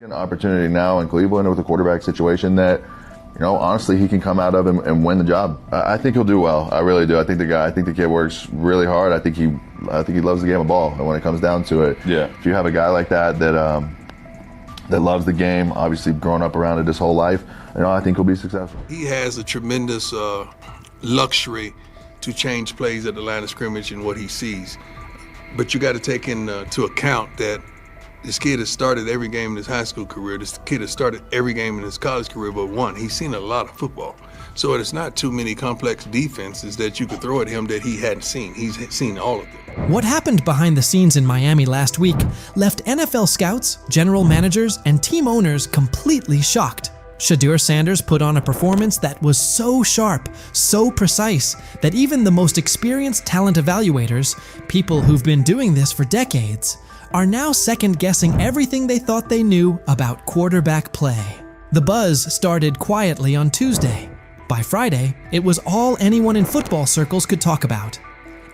An opportunity now in Cleveland with a quarterback situation that, honestly, he can come out of and win the job. I think he'll do well. I really do. I think the kid works really hard. I think he loves the game of ball. And when it comes down to it, if you have a guy like that loves the game, obviously grown up around it his whole life, I think he'll be successful. He has a tremendous luxury to change plays at the line of scrimmage and what he sees. But you got to take into account that this kid has started every game in his high school career. This kid has started every game in his college career but one. He's seen a lot of football. So it's not too many complex defenses that you could throw at him that he hadn't seen. He's seen all of them. What happened behind the scenes in Miami last week left NFL scouts, general managers, and team owners completely shocked. Shedeur Sanders put on a performance that was so sharp, so precise, that even the most experienced talent evaluators, people who've been doing this for decades, are now second-guessing everything they thought they knew about quarterback play. The buzz started quietly on Tuesday. By Friday, it was all anyone in football circles could talk about.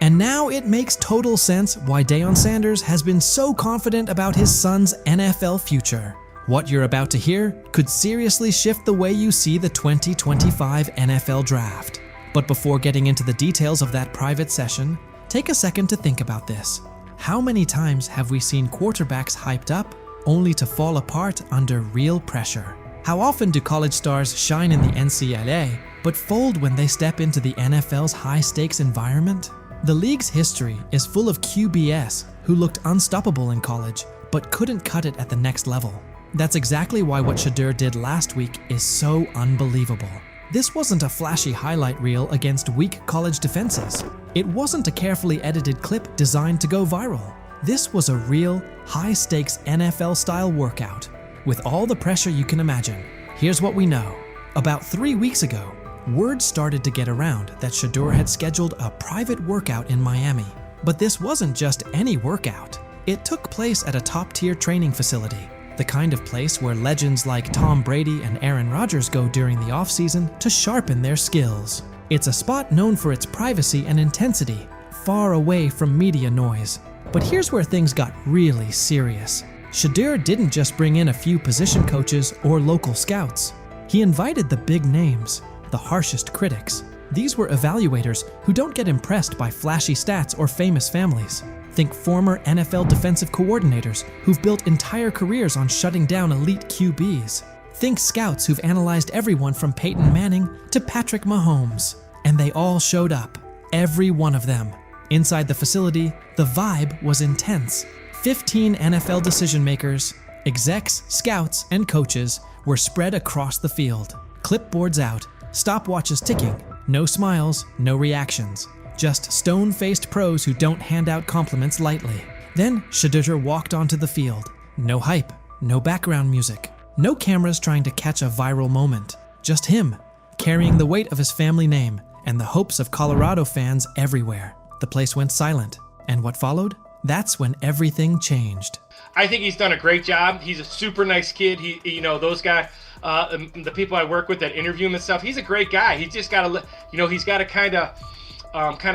And now it makes total sense why Deion Sanders has been so confident about his son's NFL future. What you're about to hear could seriously shift the way you see the 2025 NFL Draft. But before getting into the details of that private session, take a second to think about this. How many times have we seen quarterbacks hyped up only to fall apart under real pressure? How often do college stars shine in the NCAA but fold when they step into the NFL's high-stakes environment? The league's history is full of QBs who looked unstoppable in college but couldn't cut it at the next level. That's exactly why what Shedeur did last week is so unbelievable. This wasn't a flashy highlight reel against weak college defenses. It wasn't a carefully edited clip designed to go viral. This was a real, high-stakes NFL-style workout, with all the pressure you can imagine. Here's what we know. About 3 weeks ago, word started to get around that Shedeur had scheduled a private workout in Miami. But this wasn't just any workout. It took place at a top-tier training facility, the kind of place where legends like Tom Brady and Aaron Rodgers go during the offseason to sharpen their skills. It's a spot known for its privacy and intensity, far away from media noise. But here's where things got really serious. Shedeur didn't just bring in a few position coaches or local scouts. He invited the big names, the harshest critics. These were evaluators who don't get impressed by flashy stats or famous families. Think former NFL defensive coordinators who've built entire careers on shutting down elite QBs. Think scouts who've analyzed everyone from Peyton Manning to Patrick Mahomes. And they all showed up. Every one of them. Inside the facility, the vibe was intense. 15 NFL decision makers, execs, scouts, and coaches were spread across the field. Clipboards out, stopwatches ticking, no smiles, no reactions. Just stone-faced pros who don't hand out compliments lightly. Then Shedeur walked onto the field. No hype, no background music, no cameras trying to catch a viral moment. Just him, carrying the weight of his family name and the hopes of Colorado fans everywhere. The place went silent. And what followed? That's when everything changed. I think he's done a great job. He's a super nice kid. Those guys, the people I work with that interview him and stuff, he's a great guy. He's just got to, he's got to kind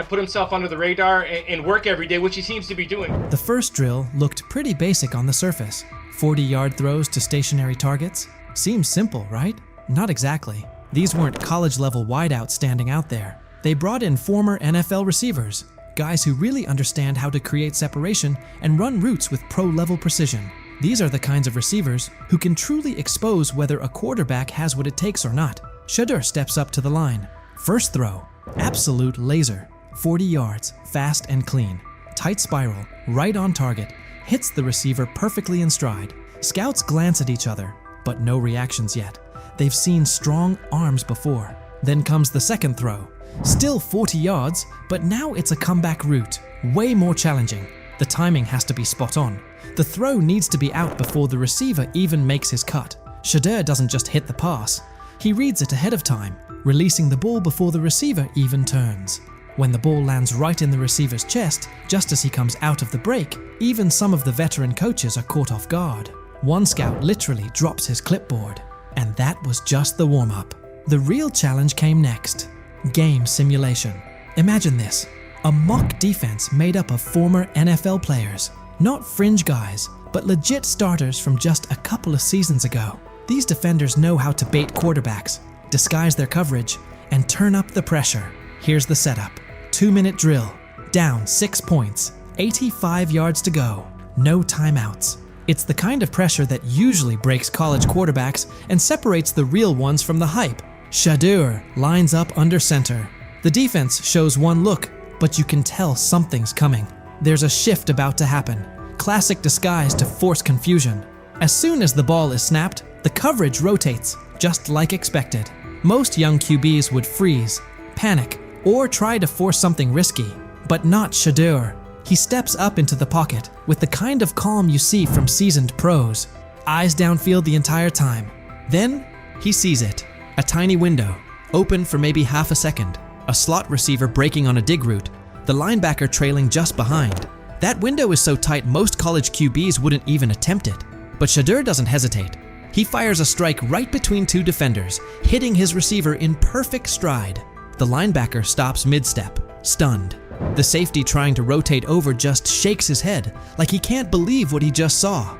of put himself under the radar and work every day, which he seems to be doing. The first drill looked pretty basic on the surface. 40-yard throws to stationary targets. Seems simple, right? Not exactly. These weren't college-level wideouts standing out there. They brought in former NFL receivers, guys who really understand how to create separation and run routes with pro-level precision. These are the kinds of receivers who can truly expose whether a quarterback has what it takes or not. Shedeur steps up to the line. First throw. Absolute laser. 40 yards, fast and clean. Tight spiral, right on target. Hits the receiver perfectly in stride. Scouts glance at each other, but no reactions yet. They've seen strong arms before. Then comes the second throw. Still 40 yards, but now it's a comeback route. Way more challenging. The timing has to be spot on. The throw needs to be out before the receiver even makes his cut. Shedeur doesn't just hit the pass. He reads it ahead of time, releasing the ball before the receiver even turns. When the ball lands right in the receiver's chest, just as he comes out of the break, even some of the veteran coaches are caught off guard. One scout literally drops his clipboard. And that was just the warm-up. The real challenge came next. Game simulation. Imagine this. A mock defense made up of former NFL players. Not fringe guys, but legit starters from just a couple of seasons ago. These defenders know how to bait quarterbacks, disguise their coverage, and turn up the pressure. Here's the setup. 2-minute drill, down 6 points, 85 yards to go, no timeouts. It's the kind of pressure that usually breaks college quarterbacks and separates the real ones from the hype. Shedeur lines up under center. The defense shows one look, but you can tell something's coming. There's a shift about to happen. Classic disguise to force confusion. As soon as the ball is snapped, the coverage rotates, just like expected. Most young QBs would freeze, panic, or try to force something risky, but not Shedeur. He steps up into the pocket with the kind of calm you see from seasoned pros. Eyes downfield the entire time. Then, he sees it. A tiny window, open for maybe half a second. A slot receiver breaking on a dig route, the linebacker trailing just behind. That window is so tight most college QBs wouldn't even attempt it. But Shedeur doesn't hesitate. He fires a strike right between two defenders, hitting his receiver in perfect stride. The linebacker stops mid-step, stunned. The safety trying to rotate over just shakes his head, like he can't believe what he just saw.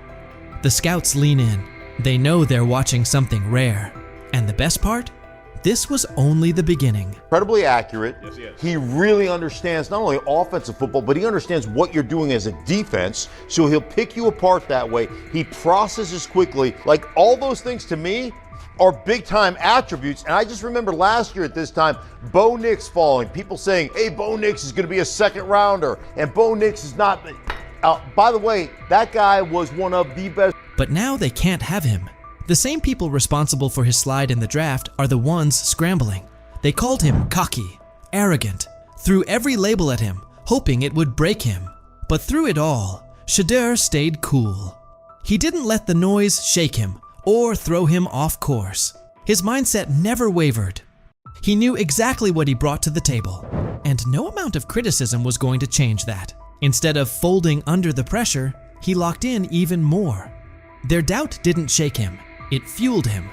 The scouts lean in. They know they're watching something rare. And the best part? This was only the beginning. Incredibly accurate. Yes. He really understands not only offensive football, but he understands what you're doing as a defense, so he'll pick you apart that way. He processes quickly. Like, all those things to me are big-time attributes. And I just remember last year at this time, Bo Nix falling. People saying, hey, Bo Nix is going to be a second-rounder, and Bo Nix is not. By the way, that guy was one of the best. But now they can't have him. The same people responsible for his slide in the draft are the ones scrambling. They called him cocky, arrogant, threw every label at him, hoping it would break him. But through it all, Shedeur stayed cool. He didn't let the noise shake him or throw him off course. His mindset never wavered. He knew exactly what he brought to the table, and no amount of criticism was going to change that. Instead of folding under the pressure, he locked in even more. Their doubt didn't shake him. It fueled him,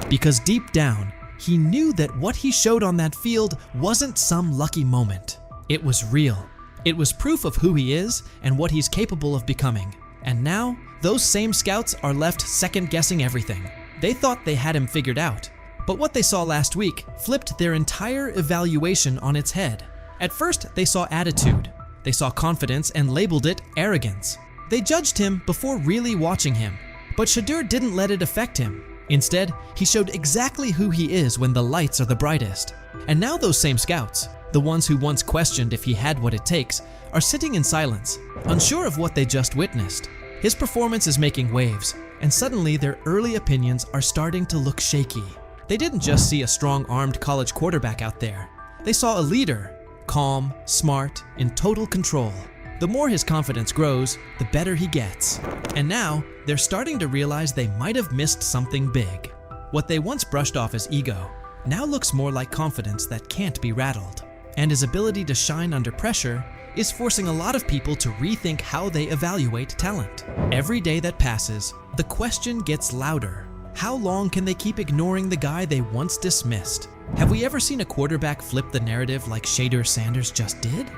because deep down, he knew that what he showed on that field wasn't some lucky moment. It was real. It was proof of who he is and what he's capable of becoming. And now, those same scouts are left second-guessing everything. They thought they had him figured out. But what they saw last week flipped their entire evaluation on its head. At first, they saw attitude. They saw confidence and labeled it arrogance. They judged him before really watching him. But Shedeur didn't let it affect him. Instead, he showed exactly who he is when the lights are the brightest. And now those same scouts, the ones who once questioned if he had what it takes, are sitting in silence, unsure of what they just witnessed. His performance is making waves, and suddenly their early opinions are starting to look shaky. They didn't just see a strong-armed college quarterback out there. They saw a leader, calm, smart, in total control. The more his confidence grows, the better he gets. And now, they're starting to realize they might have missed something big. What they once brushed off as ego now looks more like confidence that can't be rattled. And his ability to shine under pressure is forcing a lot of people to rethink how they evaluate talent. Every day that passes, the question gets louder. How long can they keep ignoring the guy they once dismissed? Have we ever seen a quarterback flip the narrative like Shedeur Sanders just did?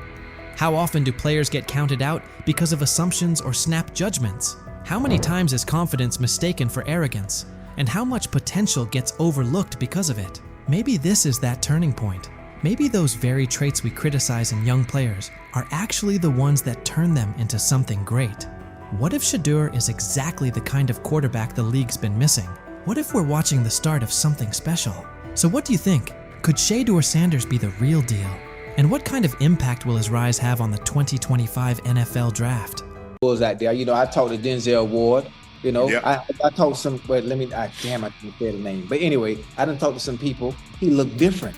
How often do players get counted out because of assumptions or snap judgments? How many times is confidence mistaken for arrogance? And how much potential gets overlooked because of it? Maybe this is that turning point. Maybe those very traits we criticize in young players are actually the ones that turn them into something great. What if Shedeur is exactly the kind of quarterback the league's been missing? What if we're watching the start of something special? So what do you think? Could Shedeur Sanders be the real deal? And what kind of impact will his rise have on the 2025 NFL draft? Was out there, I talked to Denzel Ward, Yeah. I talked to some, but I can't say the name. But anyway, I done talked to some people. He looked different.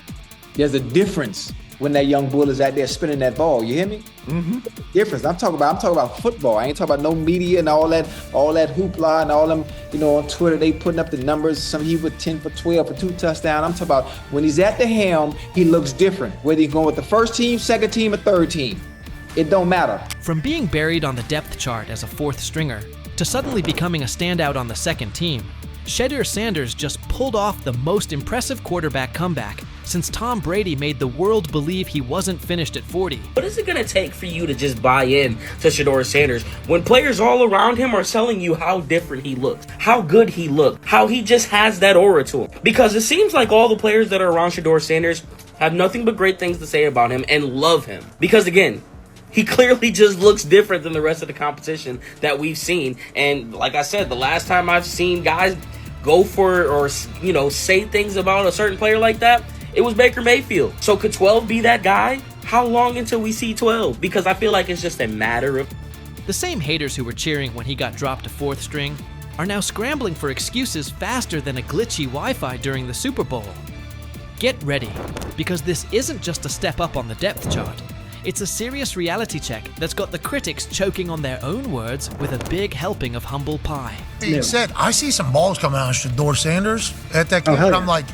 There's a difference when that young bull is out there spinning that ball. You hear me? Mm-hmm. Difference. I'm talking about football. I ain't talking about no media and all that hoopla and all them, on Twitter, they putting up the numbers. Some he with 10 for 12 for 2 touchdowns. I'm talking about when he's at the helm, he looks different. Whether he's going with the first team, second team, or third team. It don't matter. From being buried on the depth chart as a fourth stringer to suddenly becoming a standout on the second team, Shedeur Sanders just pulled off the most impressive quarterback comeback since Tom Brady made the world believe he wasn't finished at 40. What is it going to take for you to just buy in to Shedeur Sanders when players all around him are telling you how different he looks, how good he looked, how he just has that aura to him? Because it seems like all the players that are around Shedeur Sanders have nothing but great things to say about him and love him. Because again, he clearly just looks different than the rest of the competition that we've seen. And like I said, the last time I've seen guys go for or, say things about a certain player like that, it was Baker Mayfield. So could 12 be that guy? How long until we see 12? Because I feel like it's just a matter of... The same haters who were cheering when he got dropped to 4th string are now scrambling for excuses faster than a glitchy Wi-Fi during the Super Bowl. Get ready, because this isn't just a step up on the depth chart. It's a serious reality check that's got the critics choking on their own words with a big helping of humble pie. Being said, I see some balls coming out of Shedeur Sanders at that game, and I'm like,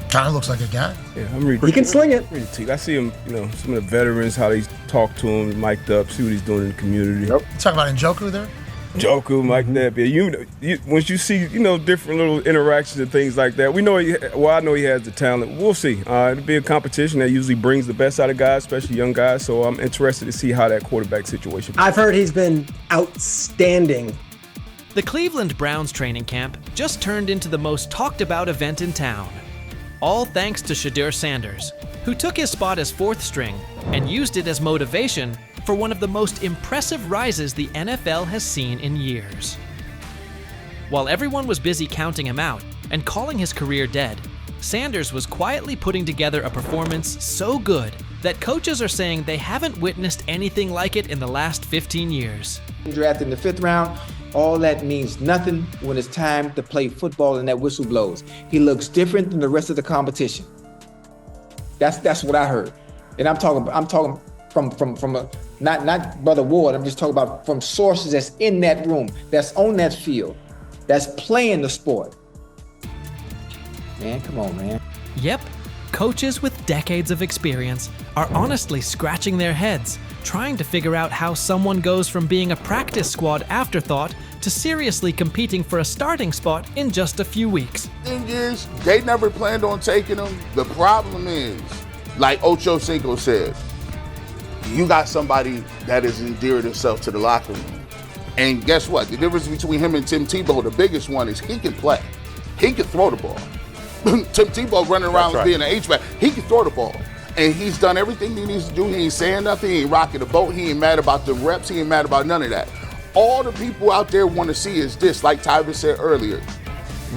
kind of looks like a guy. Yeah, I'm ready. He can sling it. I see him, some of the veterans, how they talk to him, mic'd up, see what he's doing in the community. Yep. Talk about Njoku there? Njoku, Mike Napier. Once you see, different little interactions and things like that, I know he has the talent. We'll see. It'll be a competition that usually brings the best out of guys, especially young guys. So I'm interested to see how that quarterback situation. I've heard he's been outstanding. The Cleveland Browns training camp just turned into the most talked about event in town. All thanks to Shedeur Sanders, who took his spot as 4th string and used it as motivation for one of the most impressive rises the NFL has seen in years. While everyone was busy counting him out and calling his career dead, Sanders was quietly putting together a performance so good that coaches are saying they haven't witnessed anything like it in the last 15 years. Drafted in the 5th round, all that means nothing when it's time to play football and that whistle blows. He looks different than the rest of the competition. That's what I heard. And I'm talking from a, not Brother Ward, I'm just talking about from sources that's in that room, that's on that field, that's playing the sport. Man, come on, man. Yep, coaches with decades of experience are honestly scratching their heads, trying to figure out how someone goes from being a practice squad afterthought to seriously competing for a starting spot in just a few weeks. Thing is, they never planned on taking him. The problem is, like Ocho Cinco said, you got somebody that has endeared himself to the locker room. And guess what? The difference between him and Tim Tebow, the biggest one, is he can play. He can throw the ball. Tim Tebow running around being an H-back, he can throw the ball. And he's done everything he needs to do. He ain't saying nothing. He ain't rocking the boat. He ain't mad about the reps. He ain't mad about none of that. All the people out there want to see is this, like Tyvis said earlier.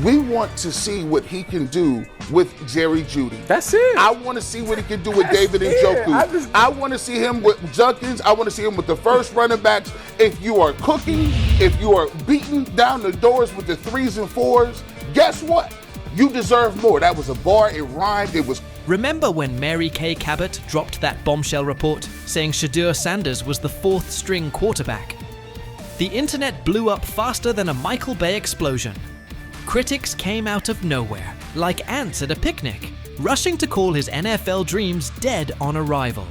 We want to see what he can do with Jerry Jeudy. That's it. I want to see what he can do with David Njoku. I want to see him with Junkins. I want to see him with the first running backs. If you are cooking, if you are beating down the doors with the 3s and 4s, guess what? You deserve more. That was a bar. It rhymed. It was. Remember when Mary Kay Cabot dropped that bombshell report saying Shedeur Sanders was the 4th string quarterback? The internet blew up faster than a Michael Bay explosion. Critics came out of nowhere, like ants at a picnic, rushing to call his NFL dreams dead on arrival.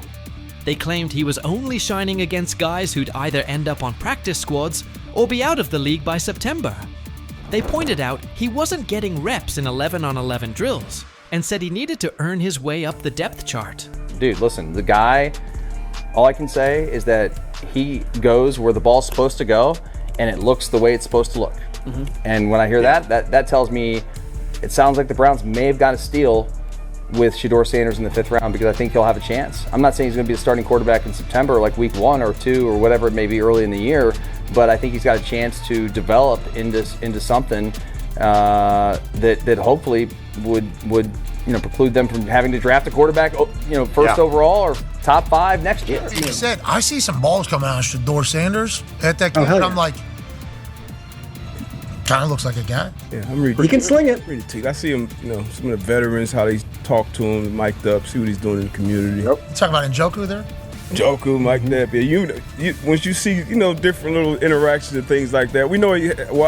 They claimed he was only shining against guys who'd either end up on practice squads or be out of the league by September. They pointed out he wasn't getting reps in 11-on-11 drills and said he needed to earn his way up the depth chart. Dude, listen, the guy, all I can say is that he goes where the ball's supposed to go and it looks the way it's supposed to look. Mm-hmm. And when I hear that tells me it sounds like the Browns may have got a steal with Shedeur Sanders in the 5th round, because I think he'll have a chance. I'm not saying he's going to be the starting quarterback in September, like week 1 or 2 or whatever it may be early in the year, but I think he's got a chance to develop into something that hopefully would preclude them from having to draft a quarterback, first overall or top 5 next year. He said, I see some balls coming out of Shedeur Sanders at that game, and I'm like, kind of looks like a guy. Yeah, I'm ready. He can sling it. I see him, some of the veterans, how they talk to him, mic'd up, see what he's doing in the community. Yep. Talk about Njoku there? Njoku, Mike Napier. Once you see, different little interactions and things like that, I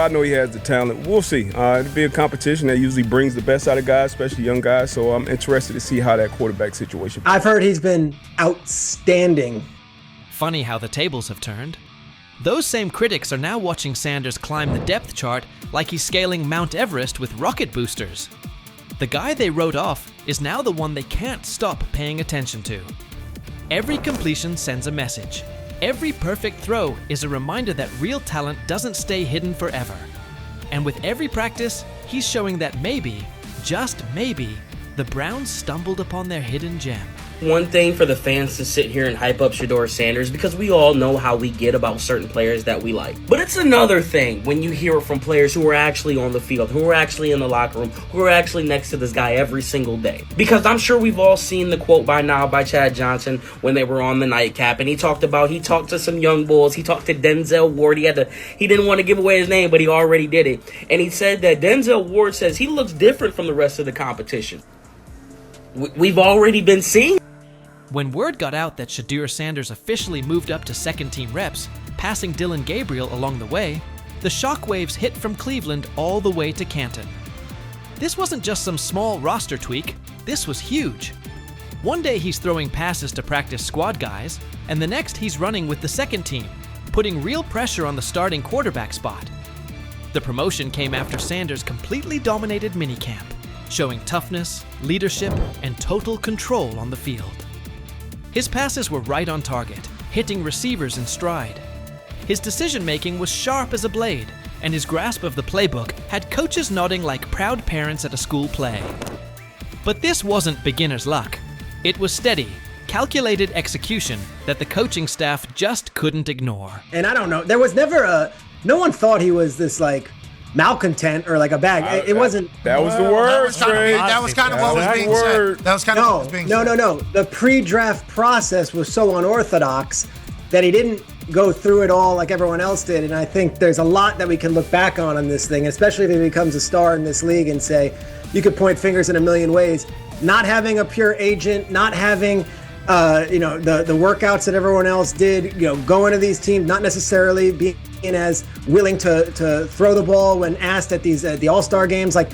know he has the talent. We'll see. It'll be a competition that usually brings the best out of guys, especially young guys. So I'm interested to see how that quarterback situation. I've heard he's been outstanding. Funny how the tables have turned. Those same critics are now watching Sanders climb the depth chart like he's scaling Mount Everest with rocket boosters. The guy they wrote off is now the one they can't stop paying attention to. Every completion sends a message. Every perfect throw is a reminder that real talent doesn't stay hidden forever. And with every practice, he's showing that maybe, just maybe, the Browns stumbled upon their hidden gem. One thing for the fans to sit here and hype up Shedeur Sanders, because we all know how we get about certain players that we like. But it's another thing when you hear it from players who are actually on the field, who are actually in the locker room, who are actually next to this guy every single day. Because I'm sure we've all seen the quote by now by Chad Johnson when they were on the nightcap, and he talked to some young bulls. He talked to Denzel Ward. He didn't want to give away his name, but he already did it. And he said that Denzel Ward says he looks different from the rest of the competition. We've already been seeing. When word got out that Shedeur Sanders officially moved up to second-team reps, passing Dillon Gabriel along the way, the shockwaves hit from Cleveland all the way to Canton. This wasn't just some small roster tweak, this was huge. One day he's throwing passes to practice squad guys, and the next he's running with the second team, putting real pressure on the starting quarterback spot. The promotion came after Sanders completely dominated minicamp, showing toughness, leadership, and total control on the field. His passes were right on target, hitting receivers in stride. His decision-making was sharp as a blade, and his grasp of the playbook had coaches nodding like proud parents at a school play. But this wasn't beginner's luck. It was steady, calculated execution that the coaching staff just couldn't ignore. And I don't know, there was never no one thought he was this like malcontent or like a bag. It wasn't. That was the word, That was kind of what was being said. That was kind of what was being said. No. The pre-draft process was so unorthodox that he didn't go through it all like everyone else did. And I think there's a lot that we can look back on this thing, especially if he becomes a star in this league and say, you could point fingers in a million ways. Not having a pure agent, not having the workouts that everyone else did, going to these teams, not necessarily being as willing to throw the ball when asked at the All-Star games, like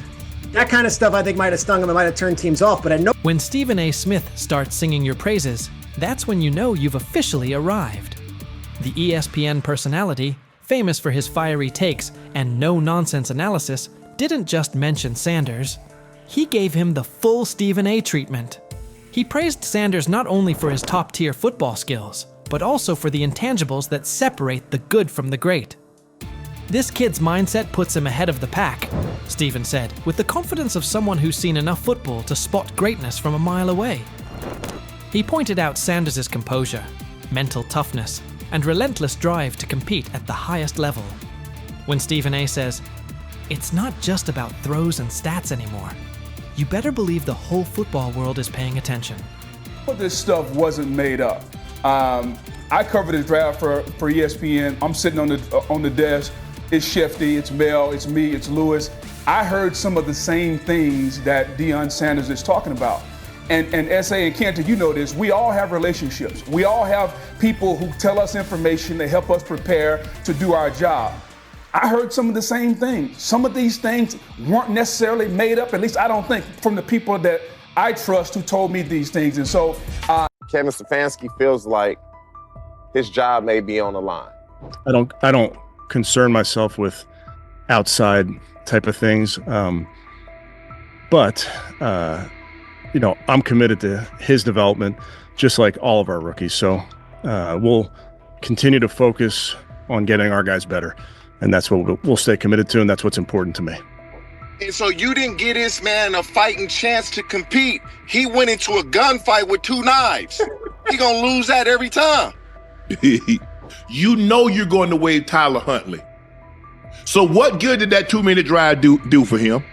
that kind of stuff I think might have stung him and might have turned teams off. But when Stephen A. Smith starts singing your praises, that's when you know you've officially arrived. The ESPN personality, famous for his fiery takes and no-nonsense analysis, didn't just mention Sanders. He gave him the full Stephen A. treatment. He praised Sanders not only for his top-tier football skills, but also for the intangibles that separate the good from the great. This kid's mindset puts him ahead of the pack, Stephen said, with the confidence of someone who's seen enough football to spot greatness from a mile away. He pointed out Sanders' composure, mental toughness, and relentless drive to compete at the highest level. When Stephen A. says, "It's not just about throws and stats anymore," you better believe the whole football world is paying attention. This stuff wasn't made up. I covered the draft for ESPN. I'm sitting on the desk. It's Shefty, it's Mel, it's me, it's Lewis. I heard some of the same things that Deion Sanders is talking about. And S.A. and Cantor, you know this, we all have relationships. We all have people who tell us information, they help us prepare to do our job. I heard some of the same things. Some of these things weren't necessarily made up, at least I don't think, from the people that I trust who told me these things. And so Kevin Stefanski feels like his job may be on the line. I don't concern myself with outside type of things. But I'm committed to his development, just like all of our rookies. So we'll continue to focus on getting our guys better. And that's what we'll stay committed to, and that's what's important to me. And so you didn't give this man a fighting chance to compete. He went into a gunfight with 2 knives. He gonna lose that every time. You know you're going to waive Tyler Huntley. So what good did that 2-minute drive do for him?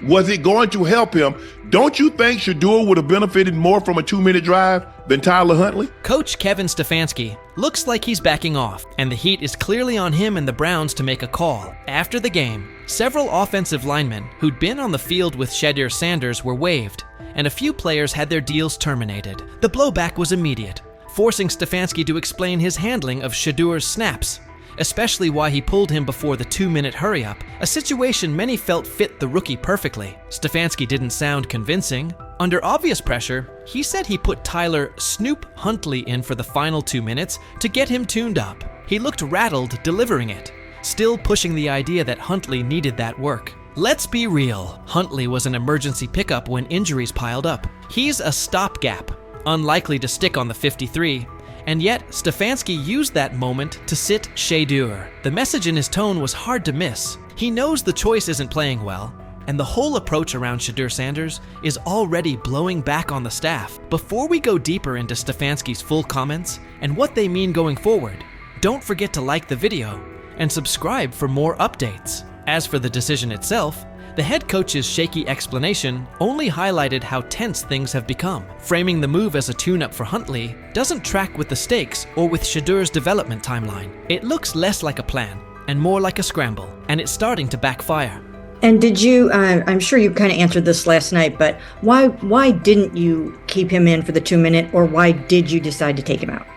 Was it going to help him? Don't you think Shedeur would have benefited more from a 2-minute drive than Tyler Huntley? Coach Kevin Stefanski looks like he's backing off, and the heat is clearly on him and the Browns to make a call. After the game, several offensive linemen who'd been on the field with Shedeur Sanders were waived, and a few players had their deals terminated. The blowback was immediate, forcing Stefanski to explain his handling of Shedeur's snaps, especially why he pulled him before the 2-minute hurry-up, a situation many felt fit the rookie perfectly. Stefanski didn't sound convincing. Under obvious pressure, he said he put Tyler Snoop Huntley in for the final 2 minutes to get him tuned up. He looked rattled delivering it, still pushing the idea that Huntley needed that work. Let's be real, Huntley was an emergency pickup when injuries piled up. He's a stopgap, unlikely to stick on the 53, and yet Stefanski used that moment to sit Shedeur. The message in his tone was hard to miss. He knows the choice isn't playing well, and the whole approach around Shedeur Sanders is already blowing back on the staff. Before we go deeper into Stefanski's full comments and what they mean going forward, don't forget to like the video and subscribe for more updates. As for the decision itself, the head coach's shaky explanation only highlighted how tense things have become. Framing the move as a tune-up for Huntley doesn't track with the stakes or with Shedeur's development timeline. It looks less like a plan and more like a scramble, and it's starting to backfire. And did you, I'm sure you kind of answered this last night, but why didn't you keep him in for the 2-minute, or why did you decide to take him out?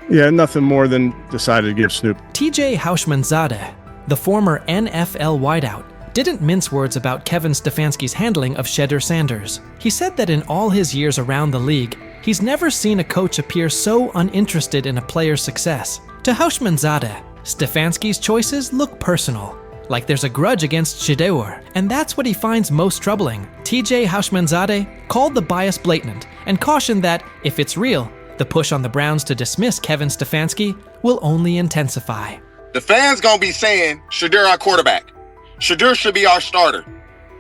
Yeah, nothing more than decided to give Snoop. TJ Houshmandzadeh, the former NFL wideout, didn't mince words about Kevin Stefanski's handling of Shedeur Sanders. He said that in all his years around the league, he's never seen a coach appear so uninterested in a player's success. To Houshmandzadeh, Stefanski's choices look personal, like there's a grudge against Shedeur, and that's what he finds most troubling. TJ Houshmandzadeh called the bias blatant and cautioned that, if it's real, the push on the Browns to dismiss Kevin Stefanski will only intensify. The fans gonna be saying, Shedeur our quarterback. Shedeur should be our starter.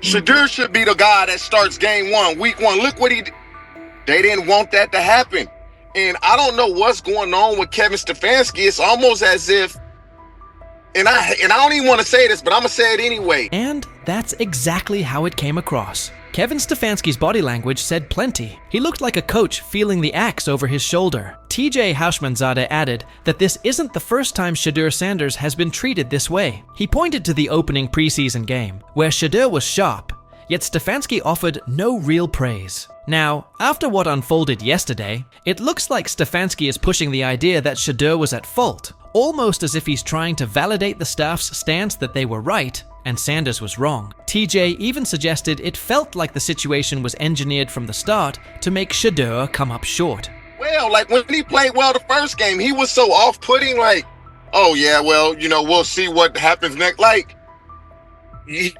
Shedeur should be the guy that starts game 1, week 1. Look what he did. They didn't want that to happen. And I don't know what's going on with Kevin Stefanski. It's almost as if, and I don't even want to say this, but I'm gonna say it anyway. And that's exactly how it came across. Kevin Stefanski's body language said plenty. He looked like a coach feeling the axe over his shoulder. TJ Houshmandzadeh added that this isn't the first time Shedeur Sanders has been treated this way. He pointed to the opening preseason game, where Shedeur was sharp, yet Stefanski offered no real praise. Now, after what unfolded yesterday, it looks like Stefanski is pushing the idea that Shedeur was at fault, almost as if he's trying to validate the staff's stance that they were right and Sanders was wrong. TJ even suggested it felt like the situation was engineered from the start to make Shedeur come up short. Well, like when he played well the first game, he was so off-putting, like, oh yeah, well, we'll see what happens next. Like, he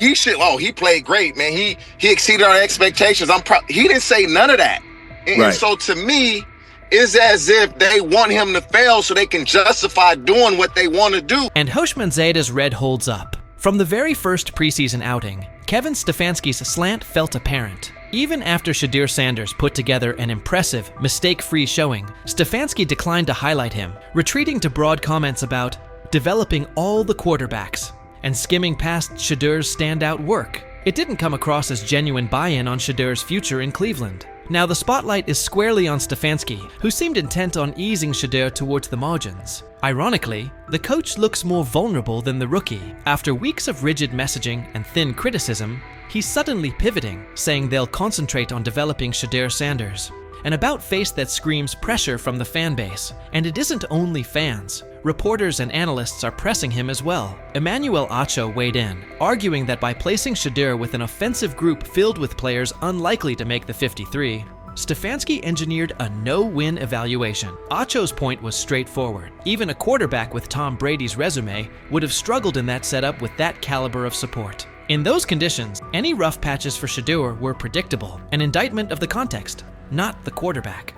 played great, man. He exceeded our expectations. He didn't say none of that. And so to me, it's as if they want him to fail so they can justify doing what they want to do. And Houshmandzadeh's red holds up. From the very first preseason outing, Kevin Stefanski's slant felt apparent. Even after Shedeur Sanders put together an impressive, mistake-free showing, Stefanski declined to highlight him, retreating to broad comments about developing all the quarterbacks and skimming past Shedeur's standout work. It didn't come across as genuine buy-in on Shedeur's future in Cleveland. Now the spotlight is squarely on Stefanski, who seemed intent on easing Shedeur towards the margins. Ironically, the coach looks more vulnerable than the rookie. After weeks of rigid messaging and thin criticism, he's suddenly pivoting, saying they'll concentrate on developing Shedeur Sanders. An about-face that screams pressure from the fan base. And it isn't only fans. Reporters and analysts are pressing him as well. Emmanuel Acho weighed in, arguing that by placing Shedeur with an offensive group filled with players unlikely to make the 53, Stefanski engineered a no-win evaluation. Acho's point was straightforward. Even a quarterback with Tom Brady's resume would have struggled in that setup with that caliber of support. In those conditions, any rough patches for Shedeur were predictable, an indictment of the context, not the quarterback.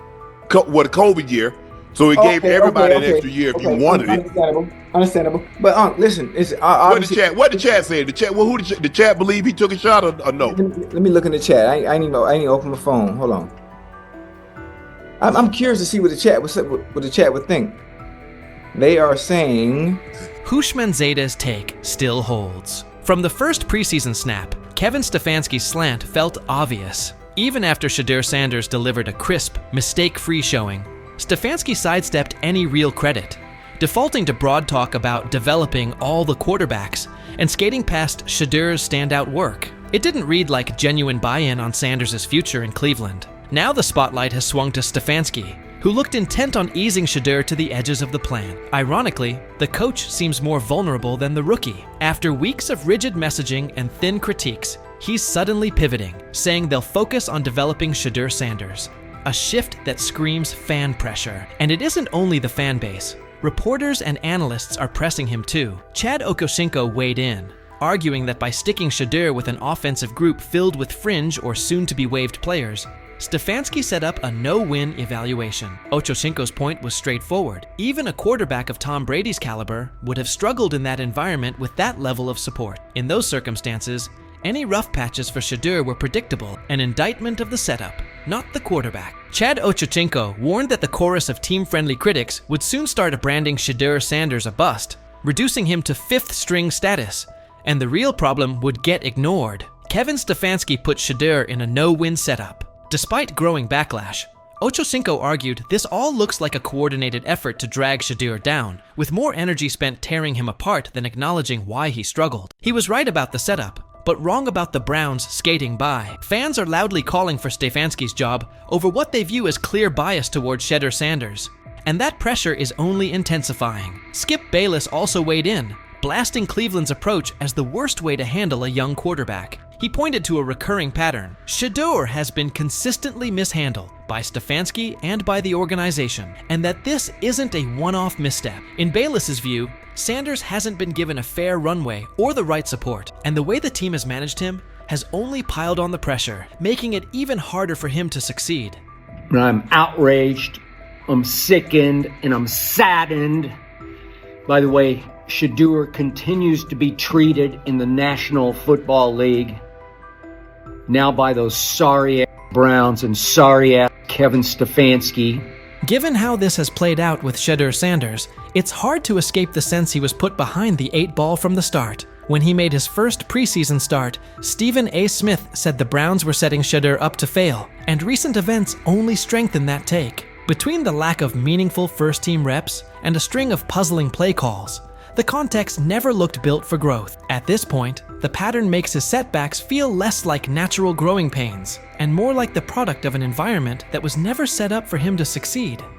What a COVID year, so it gave everybody an extra year if you wanted it. Understandable. But listen, it's what the chat say? The chat. Well, who the chat believe he took a shot or no? Let me look in the chat. I ain't open my phone. Hold on. I'm curious to see what the chat would think. They are saying Houshmandzadeh's take still holds. From the first preseason snap, Kevin Stefanski's slant felt obvious. Even after Shedeur Sanders delivered a crisp, mistake-free showing, Stefanski sidestepped any real credit, defaulting to broad talk about developing all the quarterbacks and skating past Shedeur's standout work. It didn't read like genuine buy-in on Sanders' future in Cleveland. Now the spotlight has swung to Stefanski, who looked intent on easing Shedeur to the edges of the plan. Ironically, the coach seems more vulnerable than the rookie. After weeks of rigid messaging and thin critiques, he's suddenly pivoting, saying they'll focus on developing Shedeur Sanders. A shift that screams fan pressure. And it isn't only the fan base. Reporters and analysts are pressing him too. Chad Okosinko weighed in, arguing that by sticking Shedeur with an offensive group filled with fringe or soon-to-be-waived players, Stefanski set up a no-win evaluation. Ochocinco's point was straightforward. Even a quarterback of Tom Brady's caliber would have struggled in that environment with that level of support. In those circumstances, any rough patches for Shedeur were predictable, an indictment of the setup, not the quarterback. Chad Ochocinco warned that the chorus of team-friendly critics would soon start branding Shedeur Sanders a bust, reducing him to fifth-string status, and the real problem would get ignored. Kevin Stefanski put Shedeur in a no-win setup. Despite growing backlash, Ochocinco argued this all looks like a coordinated effort to drag Shedeur down, with more energy spent tearing him apart than acknowledging why he struggled. He was right about the setup, but wrong about the Browns skating by. Fans are loudly calling for Stefanski's job over what they view as clear bias towards Shedeur Sanders, and that pressure is only intensifying. Skip Bayless also weighed in, blasting Cleveland's approach as the worst way to handle a young quarterback. He pointed to a recurring pattern. Shedeur has been consistently mishandled by Stefanski and by the organization, and that this isn't a one-off misstep. In Bayless's view, Sanders hasn't been given a fair runway or the right support, and the way the team has managed him has only piled on the pressure, making it even harder for him to succeed. I'm outraged, I'm sickened, and I'm saddened by the way Shedeur continues to be treated in the National Football League, now by those sorry-ass Browns and sorry-ass Kevin Stefanski. Given how this has played out with Shedeur Sanders, it's hard to escape the sense he was put behind the 8 ball from the start. When he made his first preseason start, Stephen A. Smith said the Browns were setting Shedeur up to fail, and recent events only strengthen that take. Between the lack of meaningful first-team reps and a string of puzzling play calls, the context never looked built for growth. At this point, the pattern makes his setbacks feel less like natural growing pains and more like the product of an environment that was never set up for him to succeed.